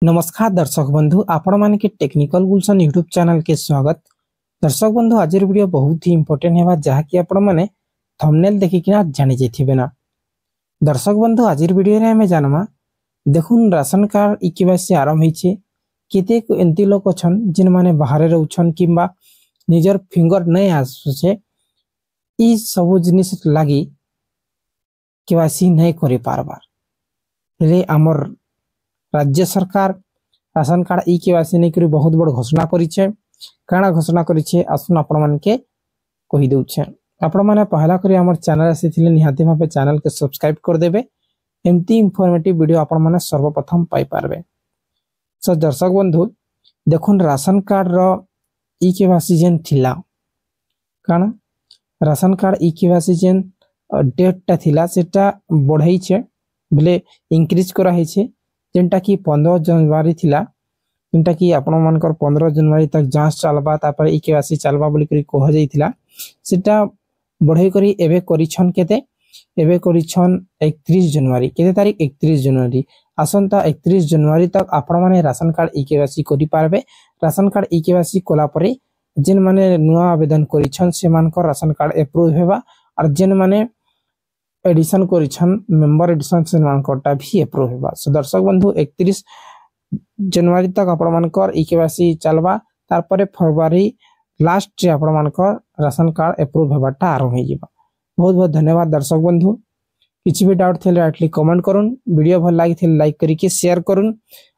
नमस्कार दर्शक बंधु आपण मान के टेक्निकल गुलशन यूट्यूब चैनल के स्वागत। दर्शक बंधु आज वीडियो बहुत ही इंपोर्टेंट है जहाँकि आपण माने थंबनेल देखिकिना जानि जेथिबे ना। दर्शक बंधु आज वीडियो रे हमें जानमा देखुन राशन कार्ड ई केवाईसी आरंभ होइछे। केते एंती लोक अछन जिन माने बाहर रहउछन किंबा निजर फिंगर नहीं आसुछे ई सब जिनिस लागि केवाईसी नहीं करि पारबार हेले हमर राज्य सरकार राशन कार्ड ई केवाईसी नहीं करी बहुत बड़ घोषणा करिछे। काना घोषणा करिछे आसुन आपण मान के कहि दउछे। आपण माने पहला करी हमर चैनल आसीथिले निहाती भाबे चैनल के सब्सक्राइब कर देबे। एमती इंफॉर्मेटिव वीडियो आपण माने सर्वप्रथम पाई पारबे। सो दर्शक बंधु देखुन राशन कार्ड रो ई केवाईसी जेन थिला काना राशन कार्ड ई केवाईसी जेन डेट ता थिला सेटा बढ़ाई छे बोले इंक्रीज करा है छे जेनटा कि 15 जनवरी थिला जेनटा कि आपण मानकर 15 जनवरी तक जांच चलबा तापर ई केवाईसी चलबा बोली करी कह जाइथिला सेटा बढ़ाई करी एबे करिछन केते एबे करिछन 31 जनवरी केते तारीख 31 जनवरी आसंता 31 जनवरी तक आपण माने राशन कार्ड ई केवाईसी करि पारबे। राशन कार्ड ई केवाईसी कोला परे जेन माने नुवा आवेदन करिछन से मानकर राशन कार्ड अप्रूव हेबा और जेन माने एडिशन करिछन मेंबर एडिशन से मानकटा भी अप्रूव हेबा। सो दर्शक बंधु 31 जनवरी तक आपण मानकर ई केवाईसी चलबा तार फरवरी लास्ट रे आपण मानकर राशन कार्ड अप्रूव हेबाटा आरंभ हो जिबा। बहुत बहुत धन्यवाद दर्शक बंधु। किछि भी डाउट थेले एटली कमेंट करूँ वीडियो भल लागी थे लाइक करके शेयर करूँ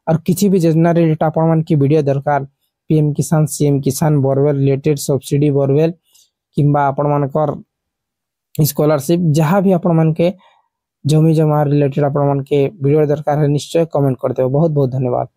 और किछि भी योजना रिलेटेड आपण मान की वीडियो दरकार पीएम किसान सीएम किसान बोरवेल रिलेटेड सब्सिडी बोरवेल किंबा आपण मानकर स्कॉलरशिप जहाँ भी आपण मान के जमी जमा रिलेटेड आपण मान के वीडियो दरकार है निश्चय कमेंट कर देबो। बहुत बहुत धन्यवाद।